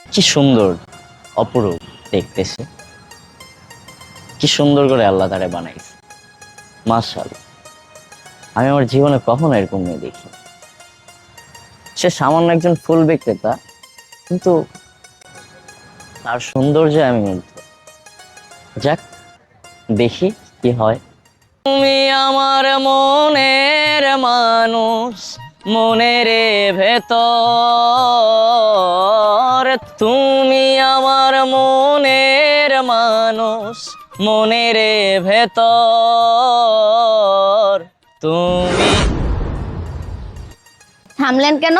কি সুন্দর, অপরূপ দেখতে সে। কি সুন্দর করে আল্লাহ তারে বানাইছে, মাশাআল্লাহ। আমি আমার জীবনে কখনো এরকম মেয়ে দেখি। সে সামান্য একজন ফুল বিক্রেতা, কিন্তু তার সৌন্দর্যে আমি মুগ্ধ। যাক, দেখি কি হয়। তুমি আমার মনের মানুষ, মনের ভেতর। তুমি আমার মনের মানুষ, মনের ভেতর। তুমি থামলেন কেন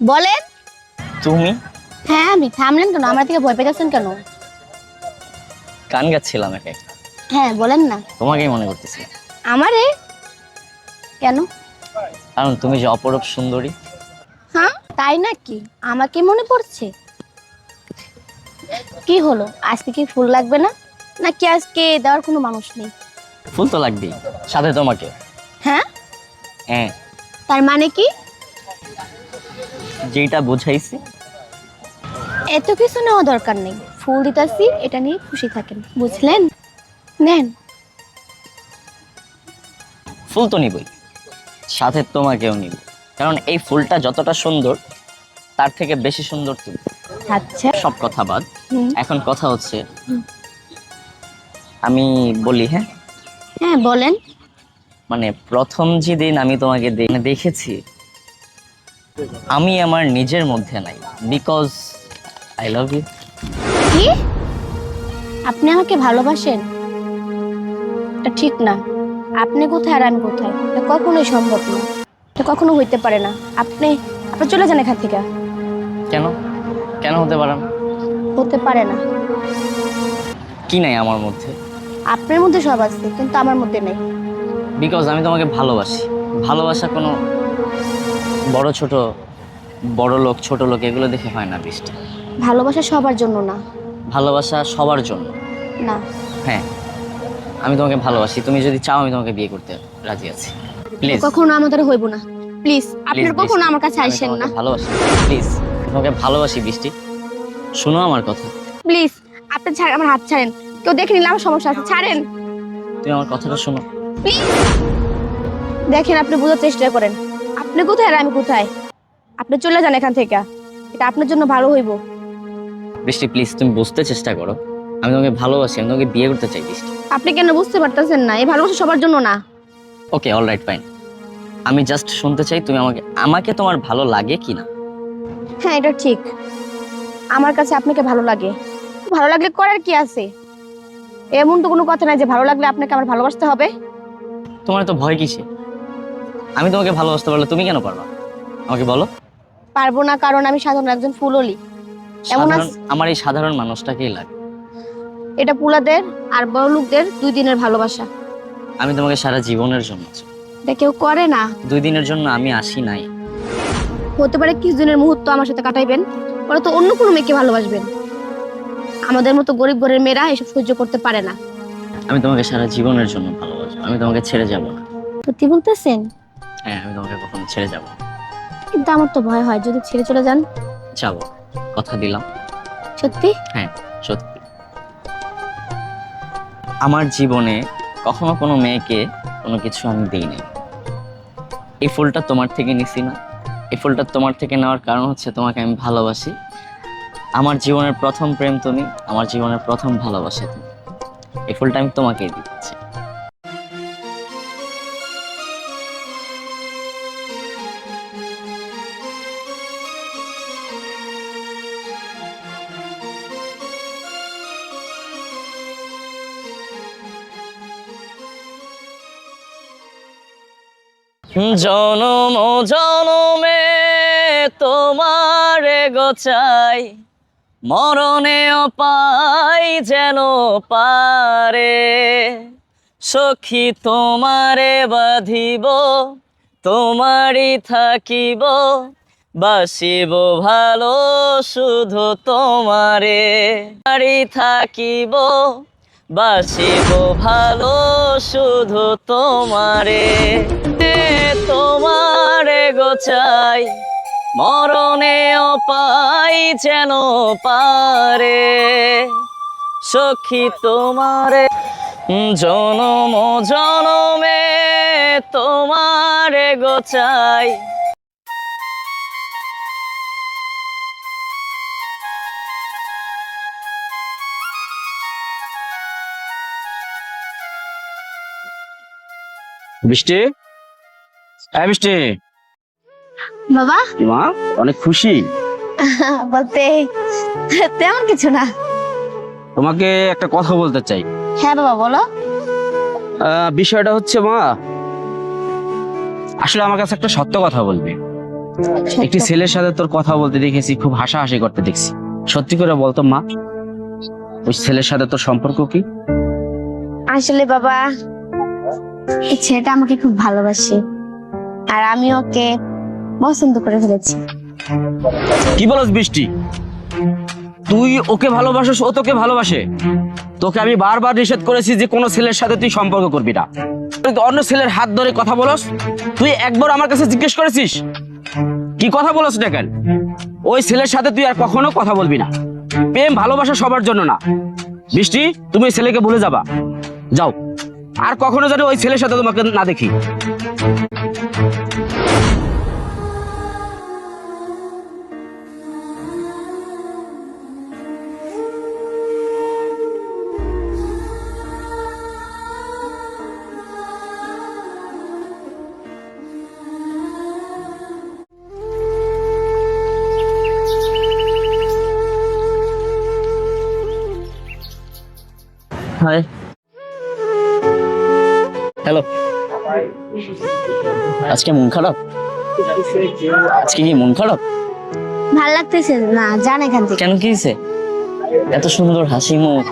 বলেন? তুমি হ্যাঁ আমি, থামলেন কেন? আমার থেকে ভয় পেয়েছেন কেন? গান গাচ্ছিলাম এক একটা, হ্যাঁ বলেন না। তোমাকেই মনে করতেছি। আমারে কেন? কারণ তুমি যে অপরূপ সুন্দরী। হ্যাঁ তাই নাকি? আমাকে মনে পড়ছে? কি হলো, আজকে কি ফুল লাগবে না, নাকি আজকে দেওয়ার কোনো মানুষ নেই? ফুল তো লাগবেই, সাথে তোমাকে। হ্যাঁ, হ্যাঁ, তার মানে কি? যেটা বুঝাইছি। এত কিছু নেওয়া দরকার নেই, ফুল দিতাছি, এটা নিয়ে খুশি থাকেন, বুঝলেন? নেন। ফুল তো নিবই, সাথে তোমাকেও নিব। কারণ এই ফুলটা যতটা সুন্দর, তার থেকে বেশি সুন্দর তুমি। আচ্ছা। সব কথা বাদ, হুম। এখন কথা হচ্ছে, আমি বলি হ্যাঁ। হ্যাঁ বলেন। মানে প্রথম যেদিন আমি তোমাকে দেখেছি, আমি আমার নিজের মধ্যে নাই, বিকজ আই লাভ ইউ। কি? আপনি আমাকে ভালোবাসেন? এটা ঠিক না। আপনি কোথায় আর আমি কোথায়, এটা কখনোই সম্ভব না, এটা কখনো হইতে পারে না। আপনি আপনি চলে যান এখান থেকে। কেন? কেন হতে পারে না? হতে পারে না। কি নাই আমার মধ্যে? আপনার মধ্যে সব আছে, কিন্তু আমার মধ্যে নেই। বিকজ আমি তোমাকে ভালোবাসি। ভালোবাসা কোনো বড় ছোট, বড় লোক ছোট লোক এগুলো দেখে হয় না বৃষ্টি। ভালোবাসা সবার জন্য না। ভালোবাসা সবার জন্য। না। হ্যাঁ, আমি তোমাকে ভালোবাসি। তুমি যদি চাও আমি তোমাকে বিয়ে করতে রাজি আছি। প্লিজ কখনো আমাদের হইব না, প্লিজ। আপনার কখনো আমার কাছে আইসেন না, ভালোবাসি। প্লিজ, তোমাকে ভালোবাসি বৃষ্টি, শোনো আমার কথা। প্লিজ। আপনি ছাড়েন, আমার হাত ছাড়েন। কেউ দেখে নিলে আমার সমস্যা আছে, ছাড়েন তুমি আমার কথাটা শোনো। প্লিজ। দেখেন, আপনি বোঝার চেষ্টা করেন। আপনি কোথায় আর আমি কোথায়? আপনি চলে যান এখান থেকে, এটা আপনার জন্য ভালো হইব। বৃষ্টি প্লিজ, তুমি বুঝতে চেষ্টা করো। আমি তোমাকে ভালোবাসি, আমি তোমাকে বিয়ে করতে চাই বৃষ্টি। আপনি কেন বুঝতে পারতেছেন না? এই ভালোবাসা সবার জন্য না। ওকে, অল রাইট, ফাইন। আমি জাস্ট শুনতে চাই তুমি আমাকে আমাকে তোমার ভালো লাগে কি না। হ্যাঁ এটা ঠিক, আমার কাছে আপনাকে ভালো লাগে। ভালো লাগলে করার কি আছে? এমন তো কোনো কথা নাই যে ভালো লাগলে আপনাকে আমার ভালোবাসতে হবে। তোমার তো ভয় কিসে? আমি তোমাকে ভালোবাসতে পারলে তুমি কেন পারবা? আমাকে বলো। পারবো না, কারণ আমি সাধারণ একজন ফুললি। এমন আমার এই সাধারণ মানুষটাকেই লাগে। এটা পুলাদের আর বড় লোকদের 2 দিনের ভালোবাসা। আমি তোমাকে সারা জীবনের জন্য চাই। এটা কেউ করে না। 2 দিনের জন্য আমি আসি নাই। হতে পারে কিছুদিনের মুহূর্ত আমার সাথে কাটাইবেন, পরে তো অন্য কোনো মেয়েকে ভালোবাসবেন। আমাদের মতো গরিব ঘরের মেয়েরা এসব সহ্য করতে পারে না। আমি তোমাকে সারা জীবনের জন্য ভালোবাসি। আমি তোমাকে ছেড়ে যাব না। সত্যি বলতেছেন? হ্যাঁ, আমি তোমাকে কখনো ছেড়ে যাব না। কিন্তু আমার তো ভয় হয় যদি ছেড়ে চলে যান। যাব, কথা দিলাম। সত্যি? হ্যাঁ, সত্যি। আমার জীবনে কখনো কোনো মেয়েকে কোনো কিছু আমি দিই নাই। এই ফুলটা তোমার থেকে নিছি না। এই ফুলটা তোমার থেকে নেওয়ার কারণ হচ্ছে তোমাকে আমি ভালোবাসি। আমার জীবনের প্রথম প্রেম তুমি, আমার জীবনের প্রথম ভালোবাসা তুমি। এই ফুলটা আমি তোমাকেই দিচ্ছি। জনম জনমে তোমারে গোচাই, মরণেও পাই যেন পারে। সখী তোমারে বাঁধিব, তোমারই থাকিব, বাসিব ভালো শুধু তোমারে। তোমারই থাকিব, বাসিব ভালো শুধু তোমারে। তোমারে গোচাই, মরণেও পাই যেন পারে সখী তোমারে, জনম জনমে তোমারে গোচাই। বৃষ্টি, হ্যাঁ বৃষ্টি, বাবা মা অনেক খুশি। বলতে তেমন কিছু না। তোমাকে একটা কথা বলতে চাই। হ্যাঁ বাবা বলো। বিষয়টা হচ্ছে মা, আসলে আমার কাছে একটা সত্য কথা বলবে। একটি ছেলের সাথে তোর কথা বলতে দেখেছি, খুব হাসাহাসি করতে দেখছি। সত্যি করে বলতো মা, ওই ছেলের সাথে তোর সম্পর্ক কি? আসলে বাবা, এই ছেলেটা আমাকে খুব ভালোবাসে আর আমি ওকে পছন্দ করে ফেলেছি। কি বলস বৃষ্টি? তুই ওকে ভালোবাসিস, ও তোকে ভালোবাসে? তোকে আমি বারবার নিষেধ করেছি যে কোনো ছেলের সাথে তুই সম্পর্ক করবি না। তুই তো অন্য ছেলের হাত ধরে কথা বলস। তুই একবার আমার কাছে জিজ্ঞেস করেছিস কি কথা বলস না কেন? ওই ছেলের সাথে তুই আর কখনো কথা বলবি না। প্রেম ভালোবাসা সবার জন্য না। বৃষ্টি, তুমি ওই ছেলেকে ভুলে যাবা, যাও। আর কখনো যেন ওই ছেলের সাথে তোমাকে না দেখি। Hi, hello. আজকে মন খারাপ? আজকে কি মন খারাপ? ভাল লাগতেছে না, জান এখান থেকে। কেন, কি হয়েছে? এত সুন্দর হাসি মুখ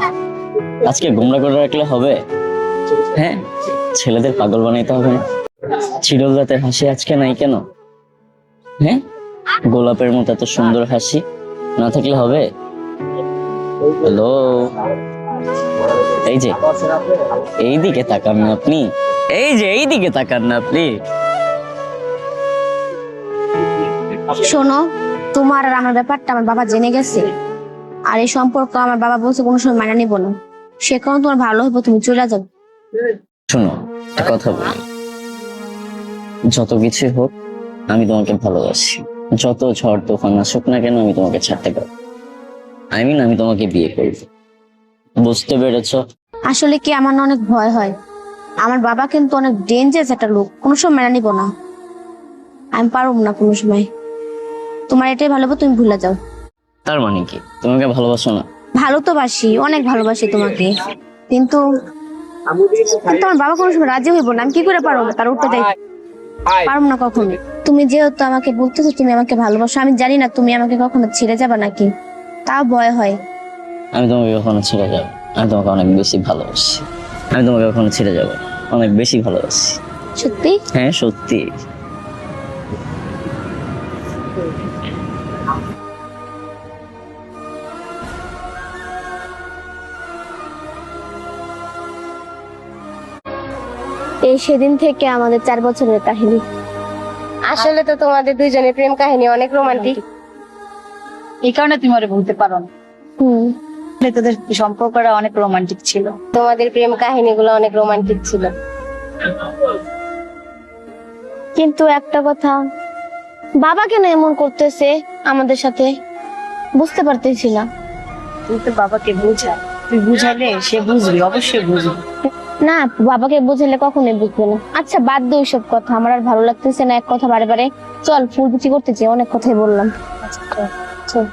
আজকে গোমরা করে রাখলে হবে? হ্যাঁ, ছেলেদের পাগল বানাইতে হবে না? চিরল রাতের হাসি আজকে নাই কেন? হ্যাঁ, গোলাপের মতো এত সুন্দর হাসি না থাকলে হবে? হ্যালো, এই যে এইদিকে তাকান না আপনি, এই যে এইদিকে তাকান না আপনি। শোনো, তোমার আর আমার ব্যাপারটা আমার বাবা জেনে গেছে, আর এই সম্পর্ক আমার বাবা বলছে কোনো সময় মানা নিব না। সে কারণে তোমার ভালো হবে তুমি চলে যাও। শোনো, একটা কথা বলি, যত কিছু হোক আমি তোমাকে ভালোবাসি। যত ঝড় তুফান আসুক না কেন আমি তোমাকে ছাড়তে পারবো। আমি তোমাকে বিয়ে করবো, বুঝতে পেরেছো? আসলে কি আমার না অনেক ভয় হয়। আমার বাবা কিন্তু অনেক ডেঞ্জারাস একটা লোক, কোনো সময় মেনে নিব না। আমি পারব না কোনো সময়। তোমার এটাই ভালো হবে, তুমি ভুলে যাও। তার মানে কি তুমি আমাকে ভালোবাসো না? ভালো তো বাসি, অনেক ভালোবাসি তোমাকে, কিন্তু আমার বাবা কোনো সময় রাজি হইব না। আমি কি করে পারবো তার উঠতে দেয়? পারবো না কখনো। তুমি যেহেতু আমাকে বলতেছো তুমি আমাকে ভালোবাসো, আমি জানি না তুমি আমাকে কখনো ছেড়ে যাবা নাকি, তাও ভয় হয়। আমি তোমাকে কখনো ছেড়ে যাবো? আমি তোমাকে অনেক বেশি ভালোবাসি। আমি তোমাকে কখনো ছেড়ে যাবো? অনেক বেশি ভালোবাসি। সত্যি? হ্যাঁ সত্যি। এই সেদিন থেকে আমাদের 4 বছরের কাহিনী। আসলে তো তোমাদের দুইজনের প্রেম কাহিনী অনেক রোমান্টিক। এই কারণে তুমি ওরে বলতে পারো না। হুম, তোদের সম্পর্কটা অনেক রোমান্টিক ছিল। তোমাদের প্রেম কাহিনীগুলো অনেক রোমান্টিক ছিল। কিন্তু একটা কথা, বাবা কেন এমন করতেছে আমাদের সাথে বুঝতে পারতেছি না। তুই তো বাবাকে বুঝা, তুই বুঝাইলে সে বুঝবি, অবশ্যই বুঝবি। না, বাবাকে বুঝালে কখনোই বুঝবে না। আচ্ছা বাদ দে ওইসব কথা, আমার আর ভালো লাগতেছে না এক কথা বারে বারে। চল ফুল বিচি করতে চাই, অনেক কথাই বললাম। আচ্ছা, চল।